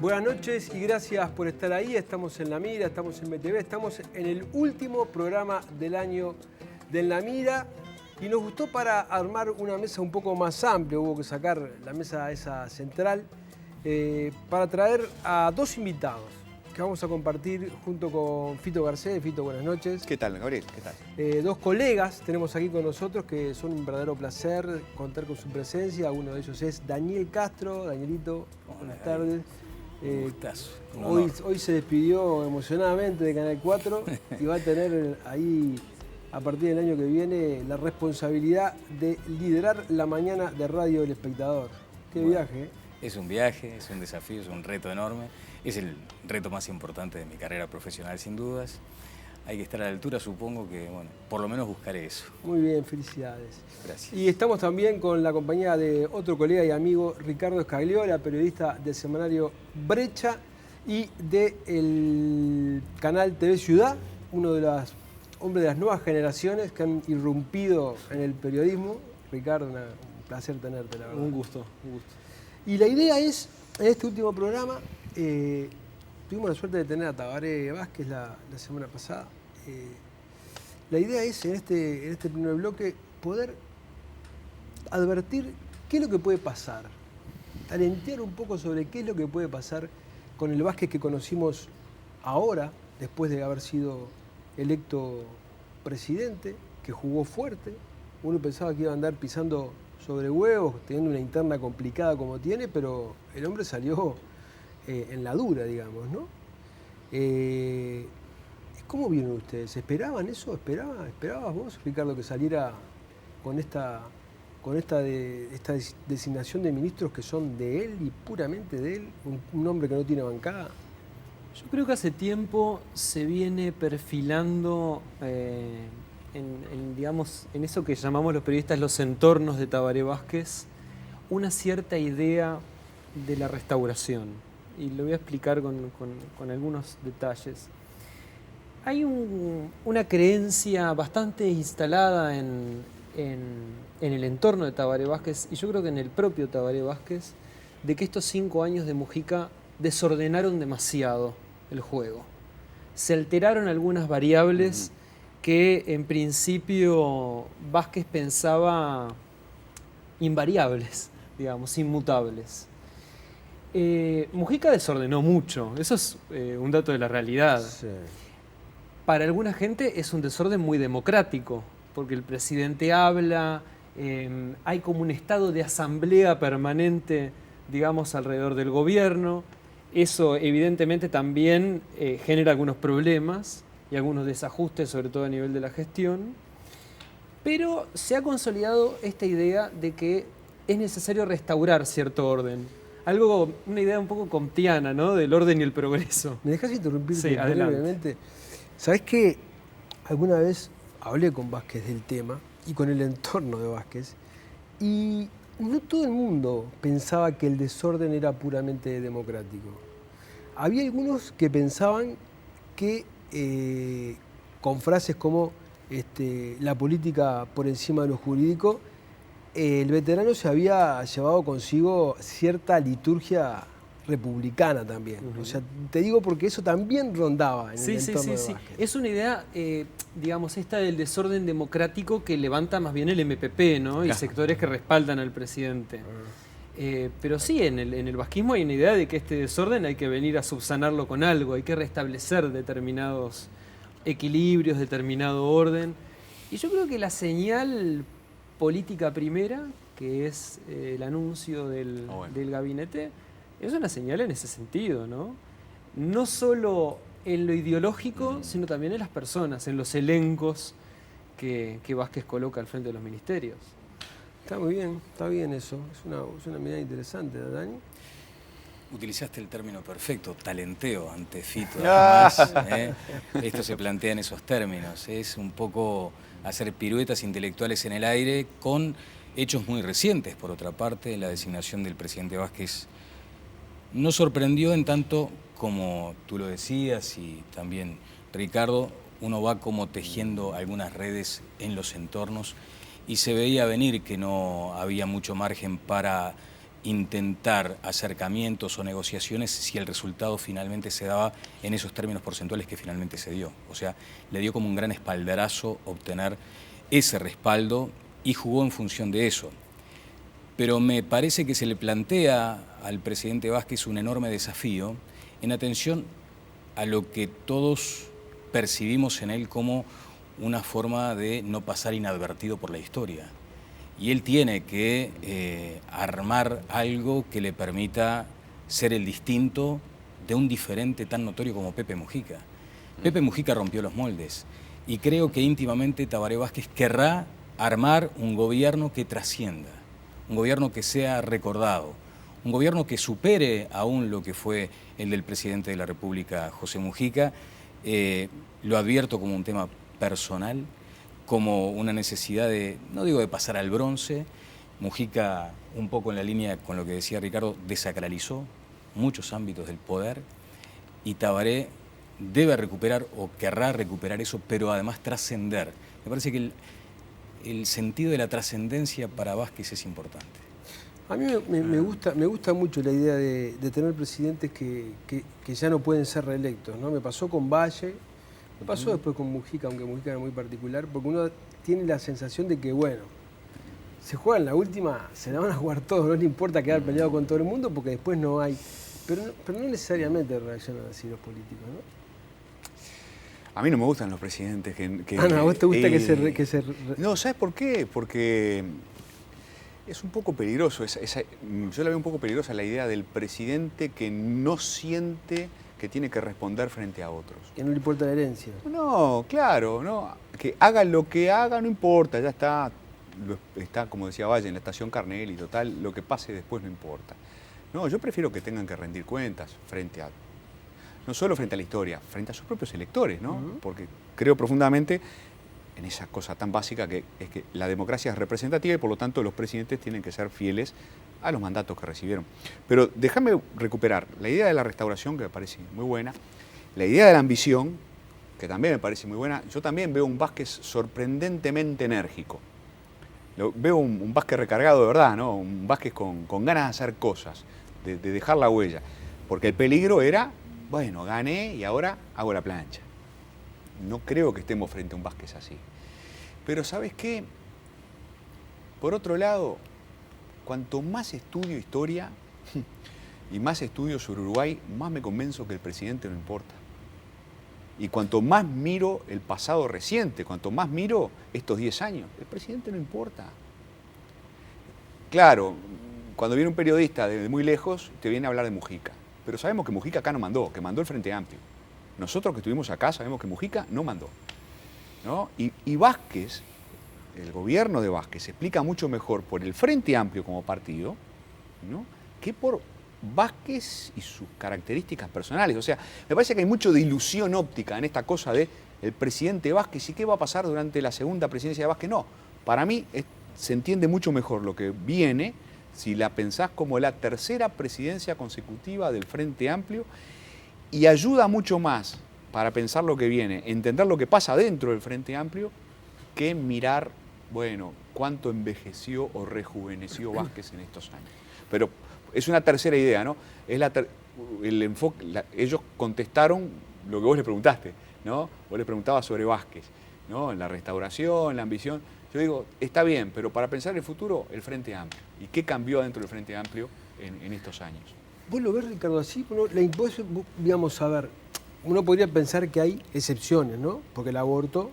Buenas noches y gracias por estar ahí. Estamos en La Mira, estamos en MTV, estamos en el último programa del año de En La Mira y nos gustó para armar una mesa un poco más amplia, hubo que sacar la mesa esa central para traer a dos invitados que vamos a compartir junto con Fito Garcés. Fito, buenas noches. ¿Qué tal, Gabriel? ¿Qué tal? Dos colegas tenemos aquí con nosotros que son un verdadero placer contar con su presencia. Uno de ellos es Daniel Castro. Danielito, buenas tardes. Hoy se despidió emocionadamente de Canal 4 y va a tener ahí, a partir del año que viene, la responsabilidad de liderar la mañana de Radio El Espectador. Qué viaje, ¿eh? Es un viaje, es un desafío, es un reto enorme. Es el reto más importante de mi carrera profesional, sin dudas. Hay que estar a la altura, supongo que, bueno, por lo menos buscaré eso. Muy bien, felicidades. Gracias. Y estamos también con la compañía de otro colega y amigo, Ricardo Scagliola, periodista del semanario Brecha y del canal TV Ciudad, uno de los hombres de las nuevas generaciones que han irrumpido en el periodismo. Ricardo, un placer tenerte, la verdad. Un gusto, un gusto. Y la idea es, en este último programa, tuvimos la suerte de tener a Tabaré Vázquez la semana pasada. La idea es, en este primer bloque, poder advertir qué es lo que puede pasar, talentear un poco sobre qué es lo que puede pasar con el Vázquez que conocimos ahora, después de haber sido electo presidente, que jugó fuerte. Uno pensaba que iba a andar pisando sobre huevos, teniendo una interna complicada como tiene, pero el hombre salió en la dura, digamos, ¿no? ¿Cómo vieron ustedes? ¿Esperaban eso? ¿Esperabas vos, Ricardo, que saliera con esta designación de ministros que son de él y puramente de él? Un hombre que no tiene bancada. Yo creo que hace tiempo se viene perfilando digamos, en eso que llamamos los periodistas los entornos de Tabaré Vázquez, una cierta idea de la restauración. Y lo voy a explicar con algunos detalles. Hay una creencia bastante instalada en el entorno de Tabaré Vázquez, y yo creo que en el propio Tabaré Vázquez, de que estos 5 años de Mujica desordenaron demasiado el juego. Se alteraron algunas variables que en principio Vázquez pensaba invariables, digamos, inmutables. Mujica desordenó mucho, eso es un dato de la realidad. Sí. Para alguna gente es un desorden muy democrático, porque el presidente habla, hay como un estado de asamblea permanente, digamos, alrededor del gobierno. Eso evidentemente también genera algunos problemas y algunos desajustes, sobre todo a nivel de la gestión. Pero se ha consolidado esta idea de que es necesario restaurar cierto orden. Una idea un poco comtiana, ¿no? Del orden y el progreso. ¿Me dejas interrumpirte Sí, adelante. brevemente? ¿Sabés que alguna vez hablé con Vázquez del tema y con el entorno de Vázquez? Y no todo el mundo pensaba que el desorden era puramente democrático. Había algunos que pensaban que con frases como la política por encima de lo jurídico, el veterano se había llevado consigo cierta liturgia republicana también. O sea, te digo porque eso también rondaba en el entorno de Vázquez. Es una idea, digamos, esta del desorden democrático que levanta más bien el MPP, ¿no? Y sectores que respaldan al presidente. Pero sí, en el vasquismo hay una idea de que este desorden hay que venir a subsanarlo con algo, hay que restablecer determinados equilibrios, determinado orden. Y yo creo que la señal política primera, que es el anuncio del gabinete, es una señal en ese sentido, ¿no? No solo en lo ideológico, sino también en las personas, en los elencos que Vázquez coloca al frente de los ministerios. Está muy bien, está bien eso. Es una mirada interesante, ¿no, Dani? Utilizaste el término perfecto, talenteo ante Fito. Además, esto se plantea en esos términos. Es un poco hacer piruetas intelectuales en el aire con hechos muy recientes. Por otra parte, la designación del presidente Vázquez nos sorprendió en tanto, como tú lo decías y también Ricardo, uno va como tejiendo algunas redes en los entornos y se veía venir que no había mucho margen para intentar acercamientos o negociaciones si el resultado finalmente se daba en esos términos porcentuales que finalmente se dio. O sea, le dio como un gran espaldarazo obtener ese respaldo y jugó en función de eso. Pero me parece que se le plantea al presidente Vázquez un enorme desafío en atención a lo que todos percibimos en él como una forma de no pasar inadvertido por la historia. Y él tiene que armar algo que le permita ser el distinto de un diferente tan notorio como Pepe Mujica. Pepe Mujica rompió los moldes y creo que íntimamente Tabaré Vázquez querrá armar un gobierno que trascienda, un gobierno que sea recordado, un gobierno que supere aún lo que fue el del presidente de la República, José Mujica. Lo advierto como un tema personal, como una necesidad de, no digo de pasar al bronce. Mujica, un poco en la línea con lo que decía Ricardo, desacralizó muchos ámbitos del poder y Tabaré debe recuperar o querrá recuperar eso, pero además trascender. Me parece que el sentido de la trascendencia para Vázquez es importante. A mí me gusta mucho la idea de tener presidentes que ya no pueden ser reelectos, ¿no? Me pasó con Valle, me pasó después con Mujica, aunque Mujica era muy particular, porque uno tiene la sensación de que, bueno, se juegan la última, se la van a jugar todos, no le importa quedar peleado con todo el mundo porque después no hay. Pero no necesariamente reaccionan así los políticos, ¿no? A mí no me gustan los presidentes que ¿a vos te gusta que se... No, ¿sabes por qué? Porque es un poco peligroso, yo la veo un poco peligrosa la idea del presidente que no siente que tiene que responder frente a otros. Que no le importa la herencia. No, claro, no, que haga lo que haga, no importa, ya está, como decía Valle, en la estación Carnel y total, lo que pase después no importa. No, yo prefiero que tengan que rendir cuentas no solo frente a la historia, frente a sus propios electores, ¿no? Porque creo profundamente en esa cosa tan básica que es que la democracia es representativa y por lo tanto los presidentes tienen que ser fieles a los mandatos que recibieron. Pero déjame recuperar la idea de la restauración, que me parece muy buena, la idea de la ambición, que también me parece muy buena. Yo también veo un Vázquez sorprendentemente enérgico. Veo un Vázquez recargado de verdad, ¿no? Un Vázquez con ganas de hacer cosas, de dejar la huella. Porque el peligro era, bueno, gané y ahora hago la plancha. No creo que estemos frente a un Vázquez así. Pero ¿sabes qué? Por otro lado, cuanto más estudio historia y más estudio sobre Uruguay, más me convenzo que el presidente no importa. Y cuanto más miro el pasado reciente, cuanto más miro estos 10 años, el presidente no importa. Claro, cuando viene un periodista de muy lejos, te viene a hablar de Mujica. Pero sabemos que Mujica acá no mandó, que mandó el Frente Amplio. Nosotros que estuvimos acá sabemos que Mujica no mandó, ¿no? Y Vázquez, el gobierno de Vázquez, se explica mucho mejor por el Frente Amplio como partido, ¿no?, que por Vázquez y sus características personales. O sea, me parece que hay mucho de ilusión óptica en esta cosa de el presidente Vázquez y qué va a pasar durante la segunda presidencia de Vázquez. No, para mí se entiende mucho mejor lo que viene si la pensás como la tercera presidencia consecutiva del Frente Amplio. Y ayuda mucho más para pensar lo que viene, entender lo que pasa dentro del Frente Amplio, que mirar, bueno, cuánto envejeció o rejuveneció Vázquez en estos años. Pero es una tercera idea, ¿no? Es el enfoque, ellos contestaron lo que vos les preguntaste, ¿no? Vos les preguntabas sobre Vázquez, ¿no? En la restauración, la ambición. Yo digo, está bien, pero para pensar en el futuro, el Frente Amplio. ¿Y qué cambió dentro del Frente Amplio en estos años? ¿Vos lo ves, Ricardo, así? Digamos, a ver, uno podría pensar que hay excepciones, ¿no? Porque el aborto...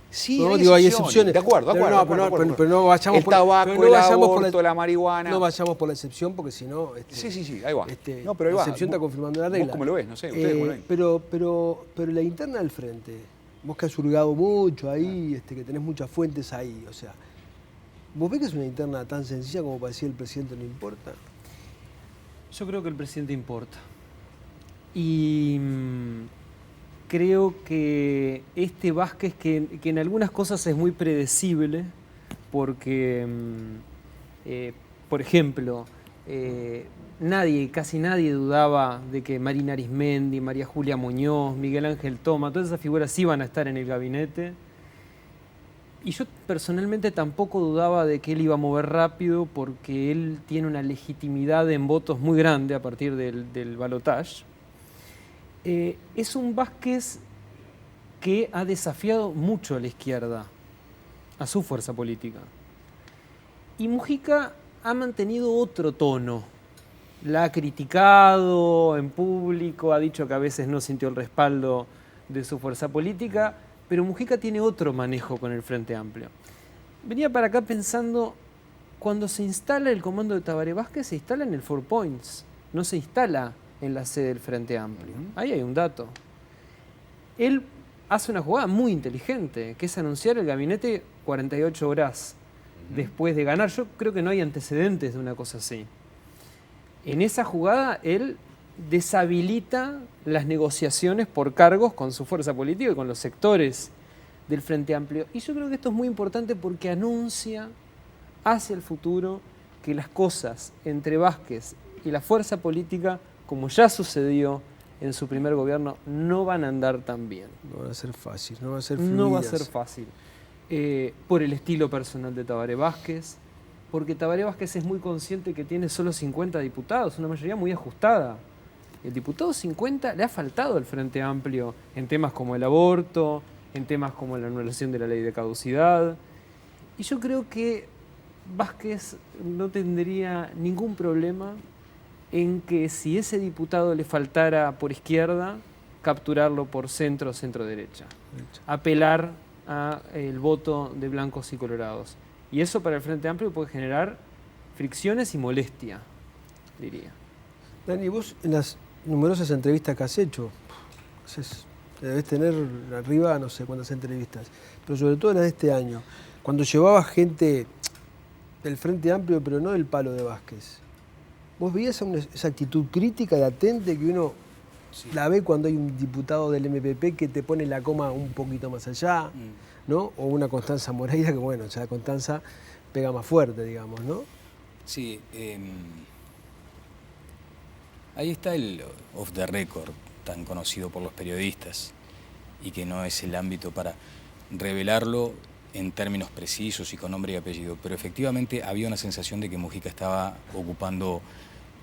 Sí, no, hay excepciones. De acuerdo. Pero no vayamos por el tabaco, el aborto, la marihuana. No vayamos por la excepción porque si no... Sí, ahí va. No, pero ahí va. La excepción está confirmando la regla. ¿Vos cómo lo ves? No sé, ustedes cómo lo ven. Pero la interna del frente, vos que has hurgado mucho ahí, que tenés muchas fuentes ahí, o sea, ¿vos ves que es una interna tan sencilla como para decir el presidente no importa? Yo creo que el presidente importa. Y creo que este Vázquez, que en algunas cosas es muy predecible, porque, por ejemplo, casi nadie dudaba de que Marina Arismendi, María Julia Muñoz, Miguel Ángel Toma, todas esas figuras iban a estar en el gabinete. Y yo personalmente tampoco dudaba de que él iba a mover rápido porque él tiene una legitimidad en votos muy grande a partir del balotaje. Es un Vázquez que ha desafiado mucho a la izquierda, a su fuerza política. Y Mujica ha mantenido otro tono. La ha criticado en público, ha dicho que a veces no sintió el respaldo de su fuerza política, pero Mujica tiene otro manejo con el Frente Amplio. Venía para acá pensando, cuando se instala el comando de Tabaré Vázquez, se instala en el Four Points, no se instala en la sede del Frente Amplio. Ahí hay un dato. Él hace una jugada muy inteligente, que es anunciar el gabinete 48 horas después de ganar. Yo creo que no hay antecedentes de una cosa así. En esa jugada, él deshabilita las negociaciones por cargos con su fuerza política y con los sectores del Frente Amplio. Y yo creo que esto es muy importante porque anuncia hacia el futuro que las cosas entre Vázquez y la fuerza política, como ya sucedió en su primer gobierno, no van a andar tan bien. No va a ser fácil, no va a ser fluidas. No va a ser fácil. Por el estilo personal de Tabaré Vázquez, porque Tabaré Vázquez es muy consciente que tiene solo 50 diputados, una mayoría muy ajustada. El diputado 50 le ha faltado al Frente Amplio en temas como el aborto, en temas como la anulación de la ley de caducidad. Y yo creo que Vázquez no tendría ningún problema en que si ese diputado le faltara por izquierda, capturarlo por centro o centro-derecha. Apelar al voto de blancos y colorados. Y eso para el Frente Amplio puede generar fricciones y molestia, diría. Dani, vos en las numerosas entrevistas que has hecho, debes tener arriba no sé cuántas entrevistas, pero sobre todo las de este año, cuando llevabas gente del Frente Amplio, pero no del palo de Vázquez, ¿vos veías esa actitud crítica, latente, que uno la ve cuando hay un diputado del MPP que te pone la coma un poquito más allá, ¿no? O una Constanza Moreira, que bueno, ya Constanza pega más fuerte, digamos, ¿no? Sí, ahí está el off the record, tan conocido por los periodistas, y que no es el ámbito para revelarlo en términos precisos y con nombre y apellido, pero efectivamente había una sensación de que Mujica estaba ocupando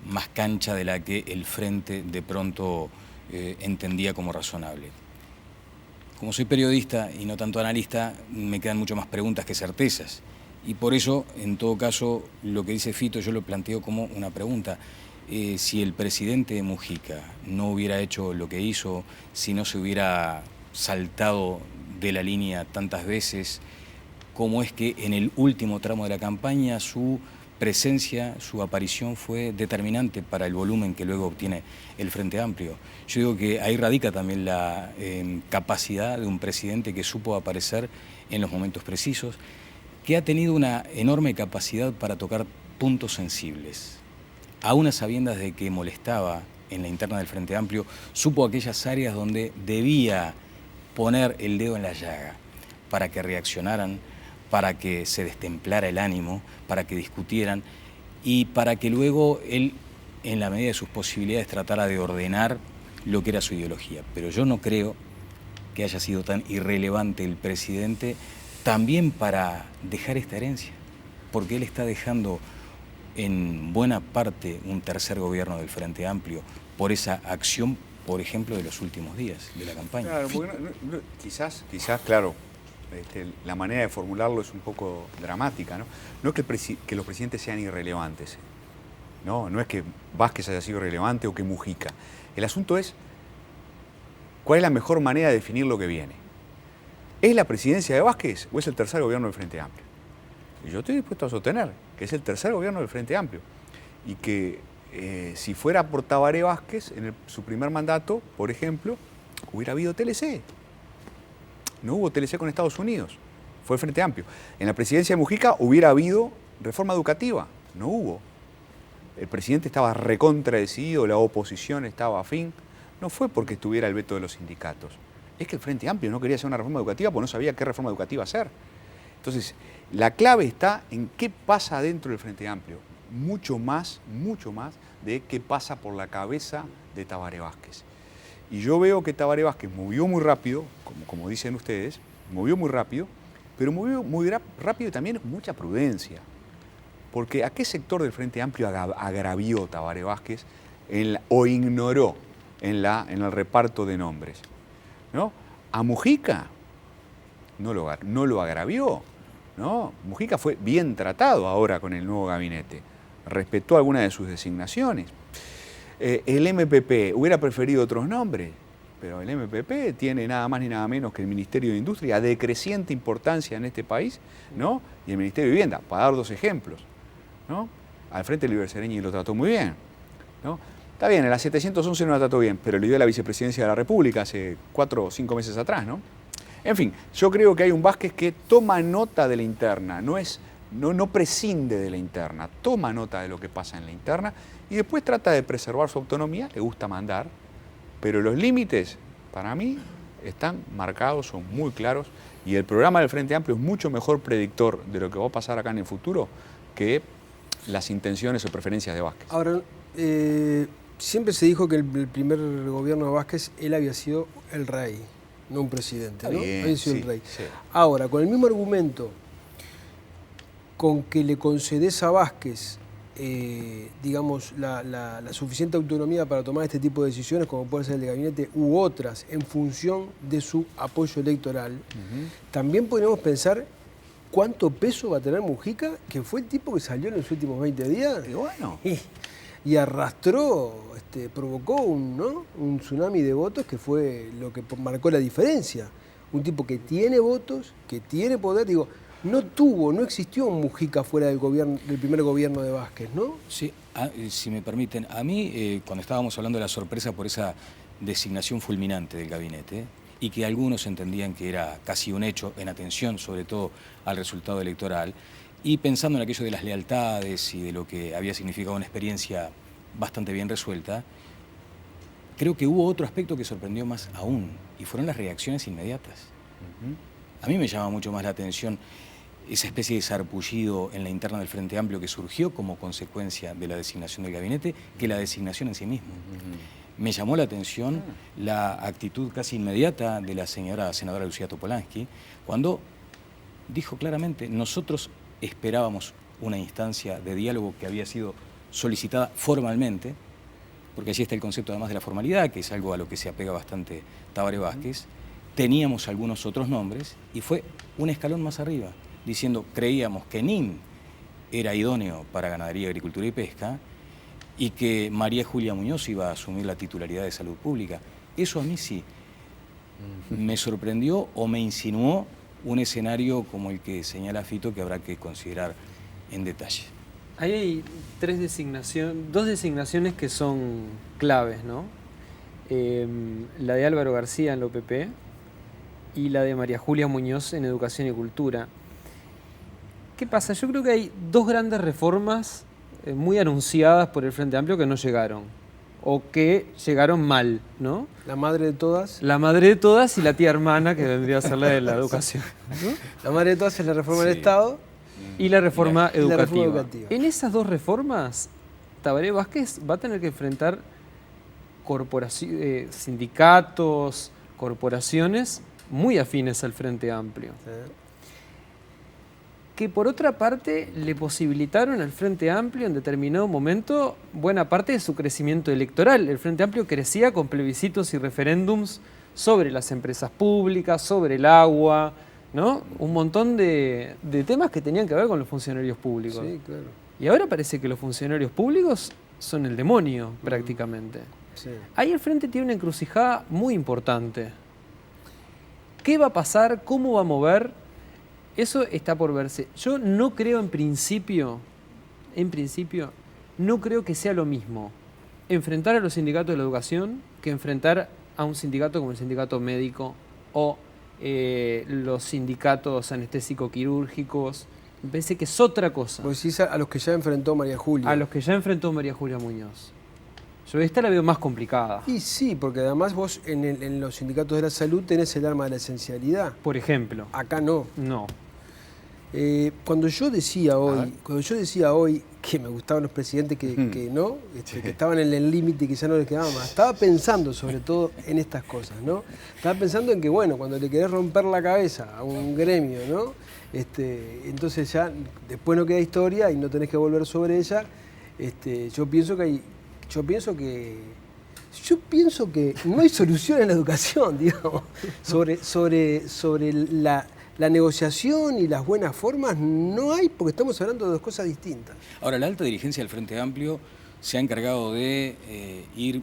más cancha de la que el Frente de pronto entendía como razonable. Como soy periodista y no tanto analista, me quedan mucho más preguntas que certezas. Y por eso, en todo caso, lo que dice Fito yo lo planteo como una pregunta. Si el presidente Mujica no hubiera hecho lo que hizo, si no se hubiera saltado de la línea tantas veces, ¿cómo es que en el último tramo de la campaña su presencia, su aparición fue determinante para el volumen que luego obtiene el Frente Amplio? Yo digo que ahí radica también la capacidad de un presidente que supo aparecer en los momentos precisos, que ha tenido una enorme capacidad para tocar puntos sensibles. Aún a sabiendas de que molestaba en la interna del Frente Amplio, supo aquellas áreas donde debía poner el dedo en la llaga para que reaccionaran, para que se destemplara el ánimo, para que discutieran y para que luego él, en la medida de sus posibilidades, tratara de ordenar lo que era su ideología. Pero yo no creo que haya sido tan irrelevante el presidente también para dejar esta herencia, porque él está dejando en buena parte un tercer gobierno del Frente Amplio por esa acción, por ejemplo, de los últimos días de la campaña. Claro, porque quizás, claro, la manera de formularlo es un poco dramática, ¿no? No es que los presidentes sean irrelevantes, no es que Vázquez haya sido irrelevante o que Mujica. El asunto es cuál es la mejor manera de definir lo que viene. ¿Es la presidencia de Vázquez o es el tercer gobierno del Frente Amplio? Y yo estoy dispuesto a sostener que es el tercer gobierno del Frente Amplio y que si fuera por Tabaré Vázquez, en su primer mandato, por ejemplo, hubiera habido TLC. No hubo TLC con Estados Unidos, fue el Frente Amplio. En la presidencia de Mujica hubiera habido reforma educativa, no hubo. El presidente estaba recontradecidido, la oposición estaba afín. No fue porque estuviera el veto de los sindicatos. Es que el Frente Amplio no quería hacer una reforma educativa porque no sabía qué reforma educativa hacer. Entonces, la clave está en qué pasa dentro del Frente Amplio. Mucho más de qué pasa por la cabeza de Tabaré Vázquez. Y yo veo que Tabaré Vázquez movió muy rápido, como dicen ustedes, movió muy rápido, pero movió muy rápido y también con mucha prudencia. Porque ¿a qué sector del Frente Amplio agravió Tabaré Vázquez o ignoró en el reparto de nombres? ¿No? A Mujica no lo agravió, ¿no? Mujica fue bien tratado ahora con el nuevo gabinete, respetó algunas de sus designaciones. El MPP hubiera preferido otros nombres, pero el MPP tiene nada más ni nada menos que el Ministerio de Industria, de creciente importancia en este país, ¿no? Y el Ministerio de Vivienda, para dar dos ejemplos, ¿no? Al Frente Libre Sereñi lo trató muy bien, ¿no? Está bien, en la 711 no la trató bien, pero le dio la vicepresidencia de la República hace 4 o 5 meses atrás, ¿no? En fin, yo creo que hay un Vázquez que toma nota de la interna, no prescinde de la interna, toma nota de lo que pasa en la interna y después trata de preservar su autonomía, le gusta mandar, pero los límites, para mí, están marcados, son muy claros y el programa del Frente Amplio es mucho mejor predictor de lo que va a pasar acá en el futuro que las intenciones o preferencias de Vázquez. Ahora, siempre se dijo que el primer gobierno de Vázquez, él había sido el rey, no un presidente, ¿no? Había sido el rey. Sí. Ahora, con el mismo argumento con que le concedes a Vázquez, digamos, la suficiente autonomía para tomar este tipo de decisiones, como puede ser el de gabinete, u otras, en función de su apoyo electoral, también podríamos pensar cuánto peso va a tener Mujica, que fue el tipo que salió en los últimos 20 días. Y bueno. Y arrastró, provocó un tsunami de votos que fue lo que marcó la diferencia. Un tipo que tiene votos, que tiene poder, digo, no existió un Mujica fuera del primer gobierno de Vázquez, ¿no? Sí, si me permiten, a mí cuando estábamos hablando de la sorpresa por esa designación fulminante del gabinete, y que algunos entendían que era casi un hecho en atención sobre todo al resultado electoral, y pensando en aquello de las lealtades y de lo que había significado una experiencia bastante bien resuelta, creo que hubo otro aspecto que sorprendió más aún, y fueron las reacciones inmediatas. A mí me llama mucho más la atención esa especie de sarpullido en la interna del Frente Amplio que surgió como consecuencia de la designación del gabinete que la designación en sí misma. Me llamó la atención la actitud casi inmediata de la senadora Lucía Topolansky, cuando dijo claramente, nosotros esperábamos una instancia de diálogo que había sido solicitada formalmente, porque allí está el concepto además de la formalidad, que es algo a lo que se apega bastante Tabaré Vázquez, teníamos algunos otros nombres y fue un escalón más arriba, diciendo, creíamos que NIN era idóneo para Ganadería, Agricultura y Pesca, y que María Julia Muñoz iba a asumir la titularidad de Salud Pública. Eso a mí sí me sorprendió o me insinuó un escenario como el que señala Fito que habrá que considerar en detalle. Ahí hay dos designaciones que son claves, ¿no? La de Álvaro García en la OPP y la de María Julia Muñoz en Educación y Cultura. ¿Qué pasa? Yo creo que hay dos grandes reformas muy anunciadas por el Frente Amplio que no llegaron, o que llegaron mal, ¿no? La madre de todas. La madre de todas y la tía hermana, que vendría a ser la de la educación, ¿no? La madre de todas es la reforma del Estado. Y la reforma Y la educativa. reforma educativa. En esas dos reformas, Tabaré Vázquez va a tener que enfrentar sindicatos, corporaciones muy afines al Frente Amplio. Que por otra parte le posibilitaron al Frente Amplio en determinado momento buena parte de su crecimiento electoral. El Frente Amplio crecía con plebiscitos y referéndums sobre las empresas públicas, sobre el agua, ¿no? Un montón de temas que tenían que ver con los funcionarios públicos. Sí, claro. Y ahora parece que los funcionarios públicos son el demonio, prácticamente. Sí. Ahí el Frente tiene una encrucijada muy importante. ¿Qué va a pasar? ¿Cómo va a mover? Eso está por verse. Yo no creo en principio, no creo que sea lo mismo enfrentar a los sindicatos de la educación que enfrentar a un sindicato como el sindicato médico o los sindicatos anestésico-quirúrgicos. Me parece que es otra cosa. Vos decís a los que ya enfrentó María Julia. A los que ya enfrentó María Julia Muñoz. Yo esta la veo más complicada. Y sí, porque además vos en los sindicatos de la salud tenés el arma de la esencialidad. Por ejemplo. Acá no. No. Cuando yo decía hoy que me gustaban los presidentes que no, que estaban en el límite y que ya no les quedaba más, estaba pensando sobre todo en estas cosas, ¿no? Estaba pensando en que, bueno, cuando le querés romper la cabeza a un gremio, ¿no? Entonces ya después no queda historia y no tenés que volver sobre ella. Yo pienso que no hay solución en la educación, digamos, sobre la negociación y las buenas formas no hay, porque estamos hablando de dos cosas distintas. Ahora, la alta dirigencia del Frente Amplio se ha encargado de ir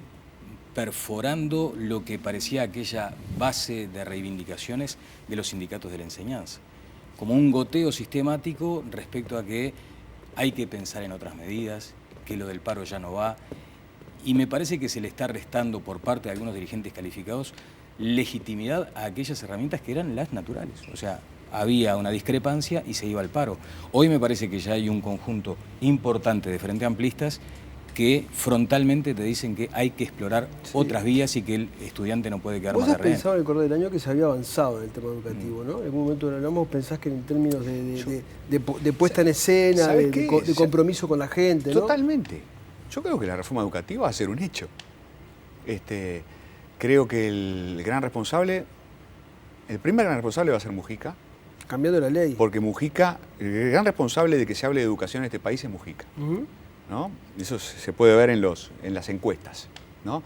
perforando lo que parecía aquella base de reivindicaciones de los sindicatos de la enseñanza, como un goteo sistemático respecto a que hay que pensar en otras medidas, que lo del paro ya no va, y me parece que se le está restando por parte de algunos dirigentes calificados legitimidad a aquellas herramientas que eran las naturales. O sea, había una discrepancia y se iba al paro. Hoy me parece que ya hay un conjunto importante de frente amplistas que frontalmente te dicen que hay que explorar otras vías y que el estudiante no puede quedar más de rehén. ¿Vos has pensado en el correr del año que se había avanzado en el tema educativo, ¿no? En algún momento lo hablamos, pensás que en términos de puesta en escena, de compromiso con la gente, ¿no? Totalmente. Yo creo que la reforma educativa va a ser un hecho. Creo que el primer gran responsable va a ser Mujica. Cambiando la ley. Porque Mujica, el gran responsable de que se hable de educación en este país es Mujica. ¿No? Eso se puede ver en las encuestas, ¿no?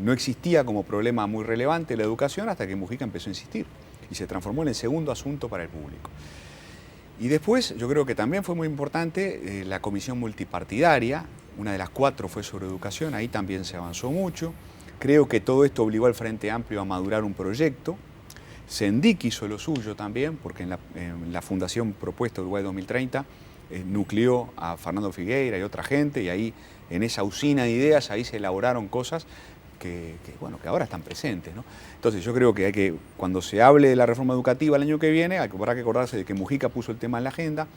No existía como problema muy relevante la educación hasta que Mujica empezó a insistir y se transformó en el segundo asunto para el público. Y después yo creo que también fue muy importante la comisión multipartidaria, una de las 4 fue sobre educación, ahí también se avanzó mucho. Creo que todo esto obligó al Frente Amplio a madurar un proyecto. Sendik hizo lo suyo también, porque en la fundación propuesta Uruguay 2030 nucleó a Fernando Figueira y otra gente, y ahí en esa usina de ideas ahí se elaboraron cosas que ahora están presentes, ¿no? Entonces yo creo que cuando se hable de la reforma educativa el año que viene, habrá que acordarse de que Mujica puso el tema en la agenda,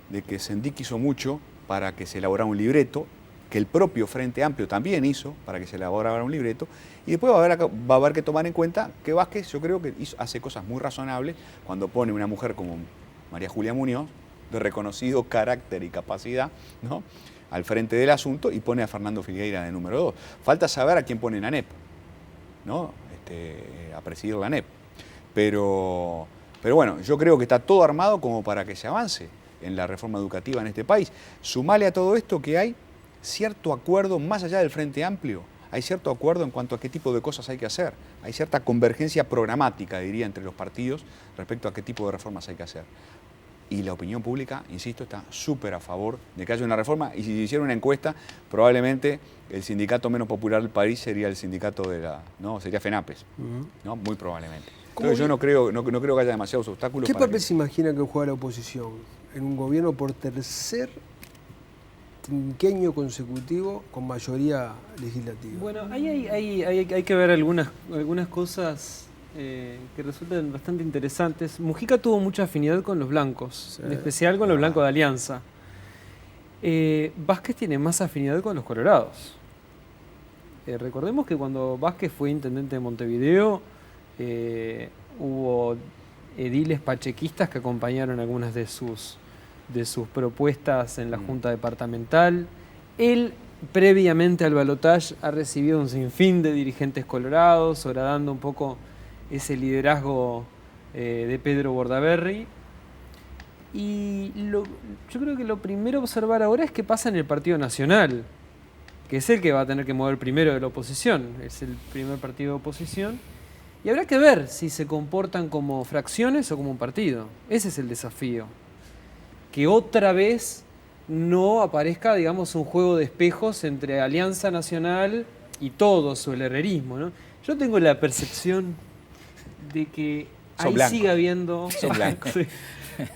de que Sendik hizo mucho para que se elaborara un libreto, que el propio Frente Amplio también hizo para que se elaborara un libreto, y después va a haber que tomar en cuenta que Vázquez yo creo que hace cosas muy razonables cuando pone una mujer como María Julia Muñoz, de reconocido carácter y capacidad, ¿no?, al frente del asunto, y pone a Fernando Figueira de número 2. Falta saber a quién pone en la ANEP, ¿no? A presidir la ANEP. Pero bueno, yo creo que está todo armado como para que se avance en la reforma educativa en este país. Sumale a todo esto que hay cierto acuerdo, más allá del Frente Amplio, hay cierto acuerdo en cuanto a qué tipo de cosas hay que hacer. Hay cierta convergencia programática, diría, entre los partidos respecto a qué tipo de reformas hay que hacer. Y la opinión pública, insisto, está súper a favor de que haya una reforma. Y si se hiciera una encuesta, probablemente el sindicato menos popular del país sería el sindicato sería FENAPES, ¿no? Muy probablemente. Entonces yo no creo que haya demasiados obstáculos. ¿Qué papel se imagina que juega la oposición en un gobierno por tercer quinquenio consecutivo con mayoría legislativa? Bueno, ahí hay que ver algunas cosas que resultan bastante interesantes. Mujica tuvo mucha afinidad con los blancos, sí, en especial con los blancos de Alianza. Vázquez tiene más afinidad con los colorados. Recordemos que cuando Vázquez fue intendente de Montevideo, hubo ediles pachequistas que acompañaron algunas de sus propuestas en la Junta Departamental. Él, previamente al balotaje, ha recibido un sinfín de dirigentes colorados, horadando un poco ese liderazgo de Pedro Bordaberry. Y yo creo que lo primero a observar ahora es qué pasa en el Partido Nacional, que es el que va a tener que mover primero de la oposición, es el primer partido de oposición, y habrá que ver si se comportan como fracciones o como un partido. Ese es el desafío. Que otra vez no aparezca, digamos, un juego de espejos entre Alianza Nacional y todos, o el herrerismo, ¿no? Yo tengo la percepción de que ahí sigue habiendo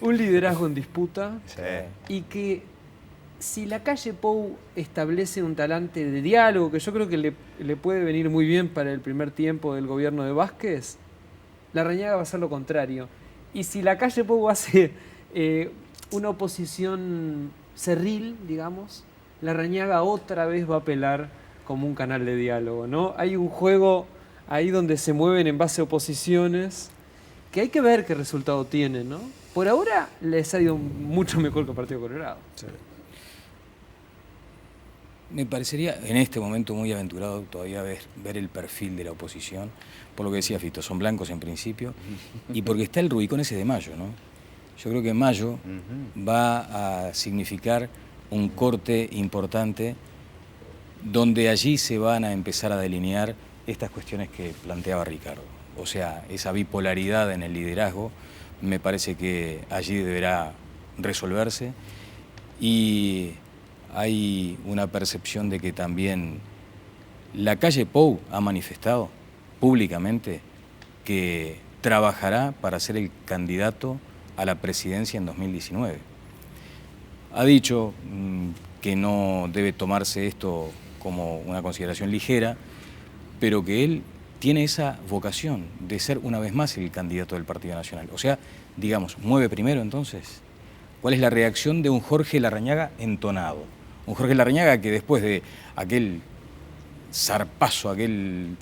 un liderazgo en disputa, sí, y que si la calle Pou establece un talante de diálogo, que yo creo que le puede venir muy bien para el primer tiempo del gobierno de Vázquez, Larrañaga va a hacer lo contrario. Y si la calle Pou hace una oposición cerril, digamos, Larrañaga otra vez va a apelar como un canal de diálogo, ¿no? Hay un juego ahí donde se mueven en base a oposiciones que hay que ver qué resultado tiene, ¿no? Por ahora les ha ido mucho mejor que el Partido Colorado. Sí. Me parecería en este momento muy aventurado todavía ver el perfil de la oposición, por lo que decía Fito, son blancos en principio, y porque está el Rubicón ese de mayo, ¿no? Yo creo que mayo va a significar un corte importante donde allí se van a empezar a delinear estas cuestiones que planteaba Ricardo. O sea, esa bipolaridad en el liderazgo me parece que allí deberá resolverse, y hay una percepción de que también la calle Pou ha manifestado públicamente que trabajará para ser el candidato a la presidencia en 2019. Ha dicho que no debe tomarse esto como una consideración ligera, pero que él tiene esa vocación de ser una vez más el candidato del Partido Nacional. O sea, digamos, mueve primero entonces. ¿Cuál es la reacción de un Jorge Larrañaga entonado? Un Jorge Larrañaga que después de aquel zarpazo, aquella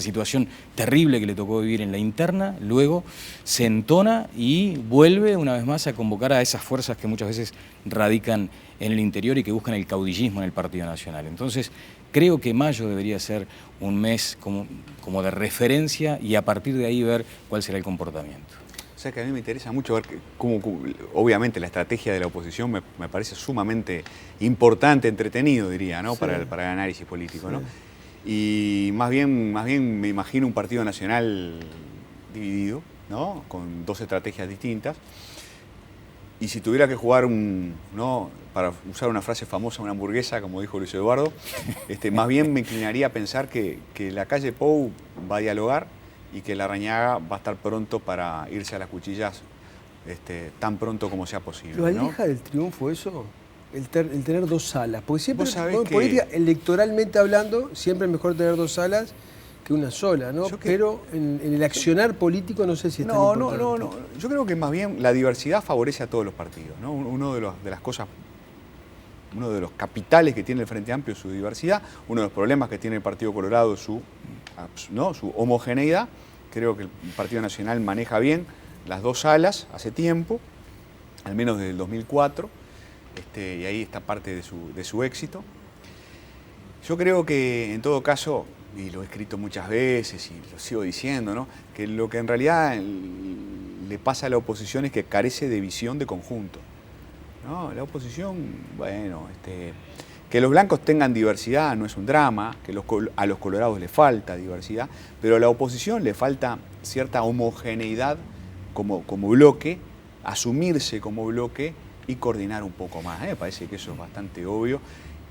situación terrible que le tocó vivir en la interna, luego se entona y vuelve una vez más a convocar a esas fuerzas que muchas veces radican en el interior y que buscan el caudillismo en el Partido Nacional. Entonces, creo que mayo debería ser un mes como de referencia, y a partir de ahí ver cuál será el comportamiento. O sea que a mí me interesa mucho ver cómo obviamente la estrategia de la oposición me parece sumamente importante, entretenido, diría, ¿no? Sí. Para el análisis político, ¿no? Y más bien me imagino un Partido Nacional dividido, ¿no? Con dos estrategias distintas. Y si tuviera que jugar ¿no? Para usar una frase famosa, una hamburguesa, como dijo Luis Eduardo, más bien me inclinaría a pensar que la calle Pou va a dialogar y que Larrañaga va a estar pronto para irse a las cuchillas tan pronto como sea posible. ¿Lo aleja del triunfo eso? El tener dos salas. Porque siempre, Vos sabés en que- política, electoralmente hablando, siempre es mejor tener dos salas que una sola, ¿no? Pero en el accionar político no sé si es tan importante. No. Yo creo que más bien la diversidad favorece a todos los partidos, ¿no? Uno de los capitales que tiene el Frente Amplio es su diversidad, uno de los problemas que tiene el Partido Colorado es su homogeneidad. Creo que el Partido Nacional maneja bien las dos alas hace tiempo, al menos desde el 2004, y ahí está parte de su éxito. Yo creo que en todo caso, y lo he escrito muchas veces y lo sigo diciendo, ¿no? Que lo que en realidad le pasa a la oposición es que carece de visión de conjunto, ¿no? La oposición, bueno, que los blancos tengan diversidad no es un drama, que a los colorados les falta diversidad, pero a la oposición le falta cierta homogeneidad como bloque, asumirse como bloque y coordinar un poco más. Me parece que eso es bastante obvio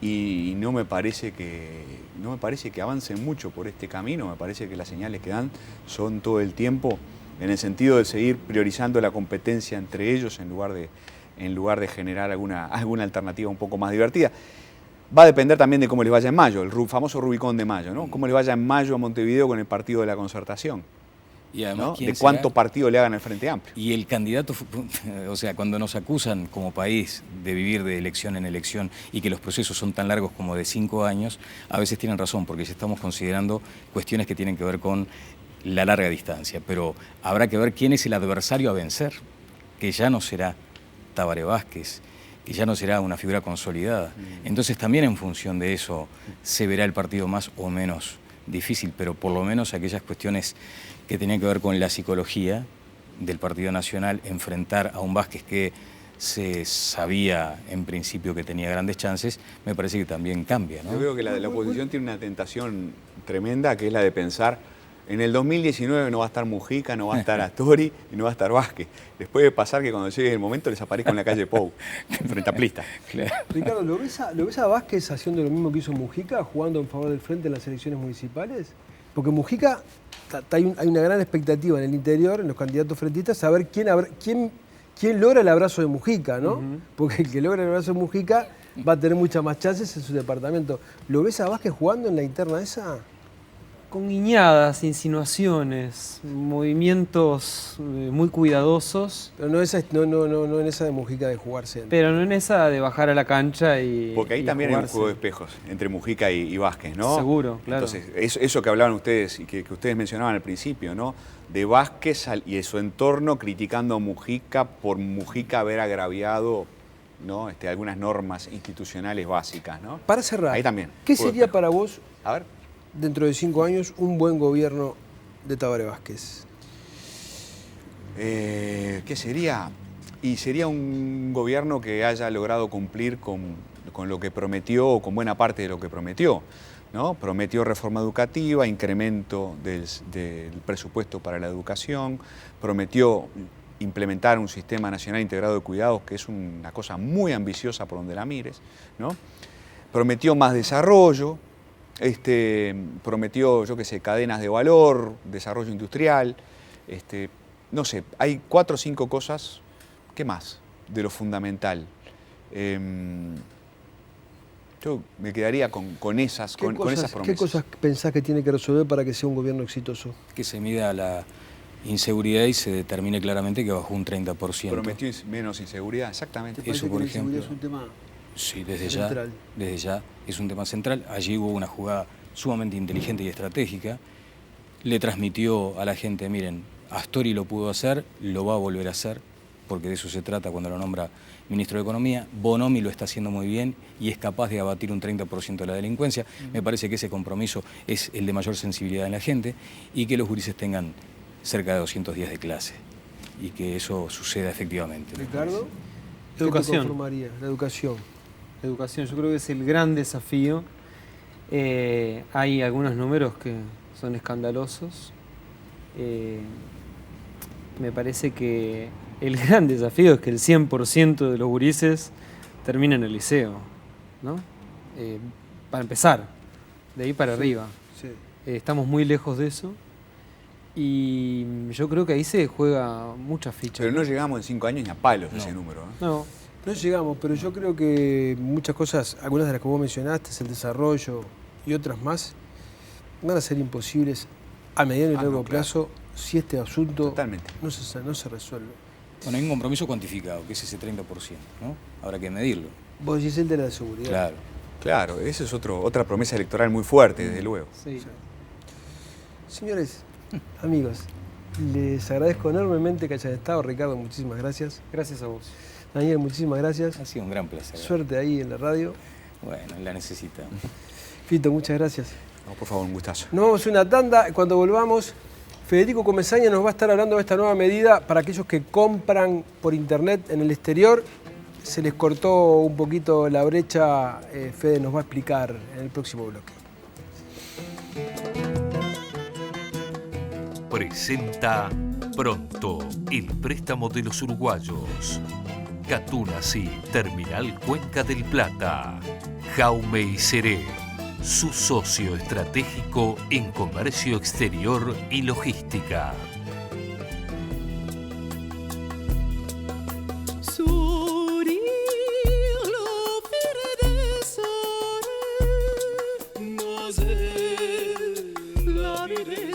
y no me parece que avancen mucho por este camino. Me parece que las señales que dan son todo el tiempo en el sentido de seguir priorizando la competencia entre ellos en lugar de generar alguna alternativa un poco más divertida. Va a depender también de cómo les vaya en mayo, el famoso Rubicón de mayo, ¿no? Cómo les vaya en mayo a Montevideo con el partido de la Concertación. Y además, ¿no? ¿quién De cuánto será? partido le hagan al Frente Amplio. Y el candidato, o sea, cuando nos acusan como país de vivir de elección en elección y que los procesos son tan largos como de 5 años, a veces tienen razón, porque ya estamos considerando cuestiones que tienen que ver con la larga distancia. Pero habrá que ver quién es el adversario a vencer, que ya no será Tabaré Vázquez, que ya no será una figura consolidada. Entonces también en función de eso se verá el partido más o menos difícil, pero por lo menos aquellas cuestiones que tenían que ver con la psicología del Partido Nacional, enfrentar a un Vázquez que se sabía en principio que tenía grandes chances, me parece que también cambia, ¿no? Yo creo que la oposición tiene una tentación tremenda, que es la de pensar, en el 2019 no va a estar Mujica, no va a estar Astori y no va a estar Vázquez. Les puede pasar que cuando llegue el momento les aparezca en la calle Pou, frente a Plista. Claro. Ricardo, ¿lo ves a Vázquez haciendo lo mismo que hizo Mujica, jugando en favor del Frente en las elecciones municipales? Porque Mujica, hay una gran expectativa en el interior, en los candidatos frentistas, saber quién logra el abrazo de Mujica, ¿no? Porque el que logra el abrazo de Mujica va a tener muchas más chances en su departamento. ¿Lo ves a Vázquez jugando en la interna esa? con guiñadas, insinuaciones, movimientos muy cuidadosos, Pero no en esa de Mujica de jugarse. pero no en esa de bajar a la cancha y Porque ahí y también hay un jugarse. juego de espejos entre Mujica y Vázquez, ¿no? Seguro, claro. Entonces, eso que hablaban ustedes y que ustedes mencionaban al principio, ¿no? De Vázquez y de su entorno criticando a Mujica por Mujica haber agraviado, ¿no? Algunas normas institucionales básicas, ¿no? Para cerrar, Ahí también. ¿qué juego de sería espejos. para vos, A ver. dentro de 5 años, un buen gobierno de Tabaré Vázquez? ¿Qué sería? Y sería un gobierno que haya logrado cumplir con lo que prometió, o con buena parte de lo que prometió, ¿no? Prometió reforma educativa, incremento del presupuesto para la educación, prometió implementar un sistema nacional integrado de cuidados, que es una cosa muy ambiciosa por donde la mires, ¿no? Prometió más desarrollo, prometió, yo qué sé, cadenas de valor, desarrollo industrial, no sé, hay 4 o 5 cosas. ¿Qué más de lo fundamental? Yo me quedaría con esas promesas. ¿Qué cosas pensás que tiene que resolver para que sea un gobierno exitoso? Que se mida la inseguridad y se determine claramente que bajó un 30%. Prometió menos inseguridad, exactamente. ¿Te parece Eso, por que la inseguridad ejemplo. es un tema Sí, desde central? ya es un tema central. Allí hubo una jugada sumamente inteligente y estratégica. Le transmitió a la gente, miren, Astori lo pudo hacer, lo va a volver a hacer, porque de eso se trata cuando lo nombra ministro de Economía. Bonomi lo está haciendo muy bien y es capaz de abatir un 30% de la delincuencia. Me parece que ese compromiso es el de mayor sensibilidad en la gente y que los gurises tengan cerca de 200 días de clase y que eso suceda efectivamente. Ricardo, ¿qué Educación. te conformaría? La educación. Educación, yo creo que es el gran desafío. Hay algunos números que son escandalosos. Me parece que el gran desafío es que el 100% de los gurises terminen el liceo, ¿no? Para empezar, de ahí para arriba. Sí. Estamos muy lejos de eso y yo creo que ahí se juega mucha ficha. Pero no llegamos en 5 años ni a palos de ese No. número, ¿eh? No, No llegamos, pero yo creo que muchas cosas, algunas de las que vos mencionaste, el desarrollo y otras más, van a ser imposibles a mediano y largo no, claro. plazo si este asunto Totalmente. no se resuelve. Bueno, hay un compromiso cuantificado, que es ese 30%, ¿no? Habrá que medirlo. Vos decís el de la seguridad. Claro. Claro, esa es otra promesa electoral muy fuerte, desde luego. sí. Señores, amigos, les agradezco enormemente que hayan estado. Ricardo, muchísimas gracias. Gracias a vos. Daniel, muchísimas gracias. Ha sido un gran placer. Suerte ahí en la radio. Bueno, la necesita. Fito, muchas gracias. No, por favor, un gustazo. Nos vamos a una tanda. Cuando volvamos, Federico Comesaña nos va a estar hablando de esta nueva medida para aquellos que compran por internet en el exterior. Se les cortó un poquito la brecha. Fede nos va a explicar en el próximo bloque. Presenta Pronto, el préstamo de los uruguayos. Catunasi, Terminal Cuenca del Plata. Jaume y Seré, su socio estratégico en comercio exterior y logística.